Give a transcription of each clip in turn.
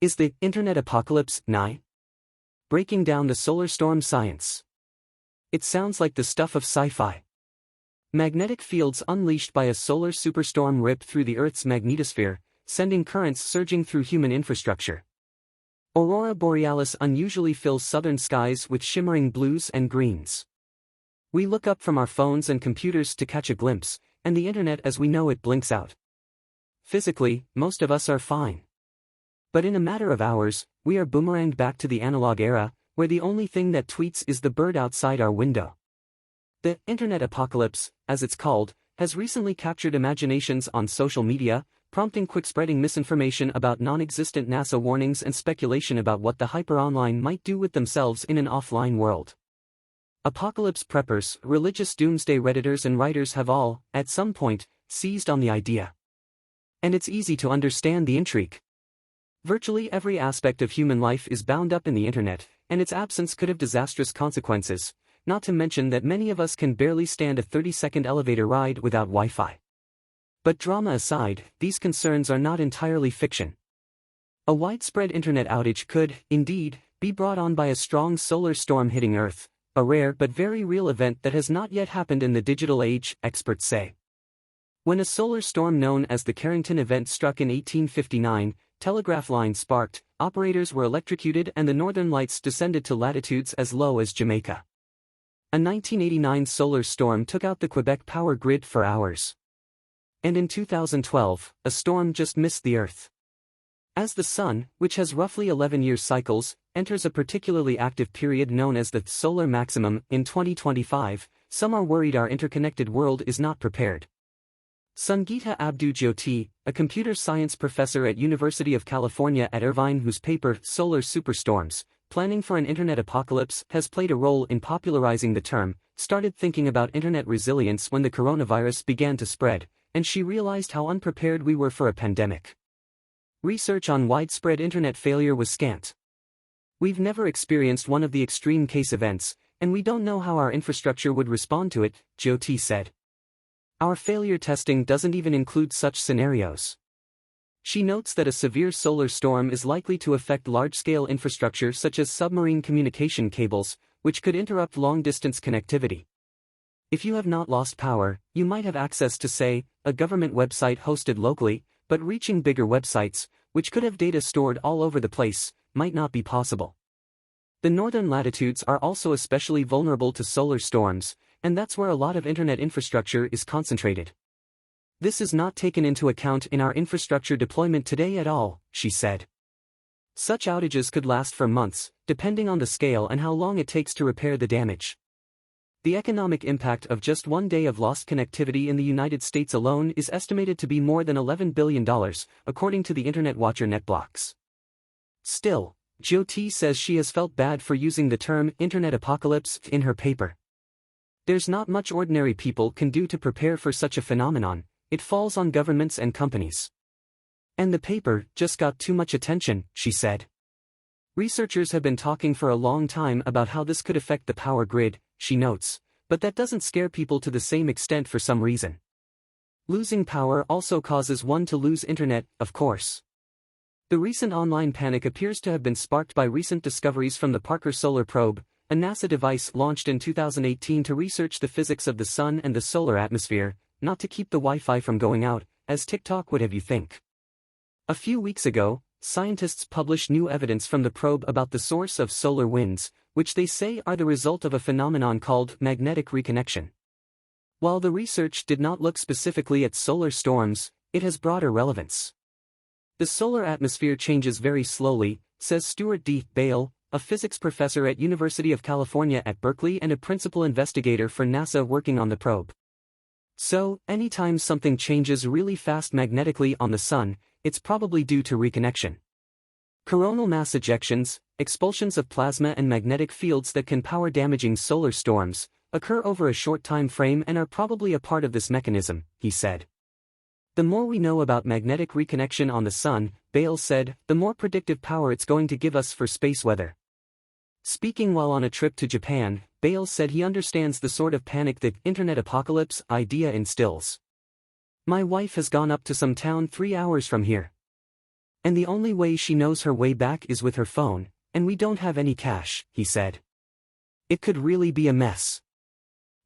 Is the internet apocalypse nigh? Breaking down the solar storm science. It sounds like the stuff of sci-fi. Magnetic fields unleashed by a solar superstorm rip through the Earth's magnetosphere, sending currents surging through human infrastructure. Aurora borealis unusually fills southern skies with shimmering blues and greens. We look up from our phones and computers to catch a glimpse, and the internet as we know it blinks out. Physically, most of us are fine. But in a matter of hours, we are boomeranged back to the analog era, where the only thing that tweets is the bird outside our window. The internet apocalypse, as it's called, has recently captured imaginations on social media, prompting quick-spreading misinformation about non-existent NASA warnings and speculation about what the hyper-online might do with themselves in an offline world. Apocalypse preppers, religious doomsday redditors and writers have all, at some point, seized on the idea. And it's easy to understand the intrigue. Virtually every aspect of human life is bound up in the internet, and its absence could have disastrous consequences, not to mention that many of us can barely stand a 30-second elevator ride without Wi-Fi. But drama aside, these concerns are not entirely fiction. A widespread internet outage could, indeed, be brought on by a strong solar storm hitting Earth, a rare but very real event that has not yet happened in the digital age, experts say. When a solar storm known as the Carrington event struck in 1859, telegraph lines sparked, operators were electrocuted and the northern lights descended to latitudes as low as Jamaica. A 1989 solar storm took out the Quebec power grid for hours. And in 2012, a storm just missed the Earth. As the Sun, which has roughly 11-year cycles, enters a particularly active period known as the solar maximum in 2025, some are worried our interconnected world is not prepared. Sangeeta Abdou-Jyoti, a computer science professor at University of California at Irvine whose paper Solar Superstorms, Planning for an Internet Apocalypse has played a role in popularizing the term, started thinking about internet resilience when the coronavirus began to spread, and she realized how unprepared we were for a pandemic. Research on widespread internet failure was scant. We've never experienced one of the extreme case events, and we don't know how our infrastructure would respond to it, Jyoti said. Our failure testing doesn't even include such scenarios. She notes that a severe solar storm is likely to affect large-scale infrastructure such as submarine communication cables, which could interrupt long-distance connectivity. If you have not lost power, you might have access to, say, a government website hosted locally, but reaching bigger websites, which could have data stored all over the place, might not be possible. The northern latitudes are also especially vulnerable to solar storms, and that's where a lot of internet infrastructure is concentrated. This is not taken into account in our infrastructure deployment today at all, she said. Such outages could last for months, depending on the scale and how long it takes to repair the damage. The economic impact of just one day of lost connectivity in the United States alone is estimated to be more than $11 billion, according to the Internet Watcher NetBlocks. Still, Jyoti says she has felt bad for using the term internet apocalypse in her paper. There's not much ordinary people can do to prepare for such a phenomenon, it falls on governments and companies. And the paper just got too much attention, she said. Researchers have been talking for a long time about how this could affect the power grid, she notes, but that doesn't scare people to the same extent for some reason. Losing power also causes one to lose internet, of course. The recent online panic appears to have been sparked by recent discoveries from the Parker Solar Probe, a NASA device launched in 2018 to research the physics of the sun and the solar atmosphere, not to keep the Wi-Fi from going out, as TikTok would have you think. A few weeks ago, scientists published new evidence from the probe about the source of solar winds, which they say are the result of a phenomenon called magnetic reconnection. While the research did not look specifically at solar storms, it has broader relevance. The solar atmosphere changes very slowly, says Stuart D. Bale, a physics professor at University of California at Berkeley and a principal investigator for NASA working on the probe. So, anytime something changes really fast magnetically on the sun, it's probably due to reconnection. Coronal mass ejections, expulsions of plasma and magnetic fields that can power damaging solar storms, occur over a short time frame and are probably a part of this mechanism, he said. The more we know about magnetic reconnection on the sun, Bale said, the more predictive power it's going to give us for space weather. Speaking while on a trip to Japan, Bale said he understands the sort of panic the internet apocalypse idea instills. My wife has gone up to some town 3 hours from here. And the only way she knows her way back is with her phone, and we don't have any cash, he said. It could really be a mess.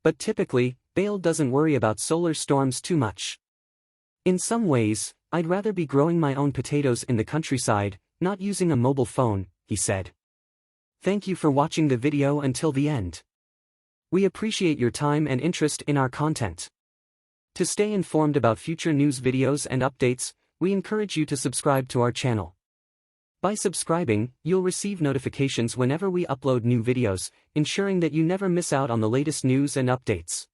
But typically, Bale doesn't worry about solar storms too much. In some ways, I'd rather be growing my own potatoes in the countryside, not using a mobile phone, he said. Thank you for watching the video until the end. We appreciate your time and interest in our content. To stay informed about future news videos and updates, we encourage you to subscribe to our channel. By subscribing, you'll receive notifications whenever we upload new videos, ensuring that you never miss out on the latest news and updates.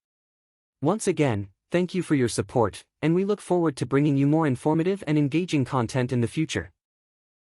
Once again, thank you for your support, and we look forward to bringing you more informative and engaging content in the future.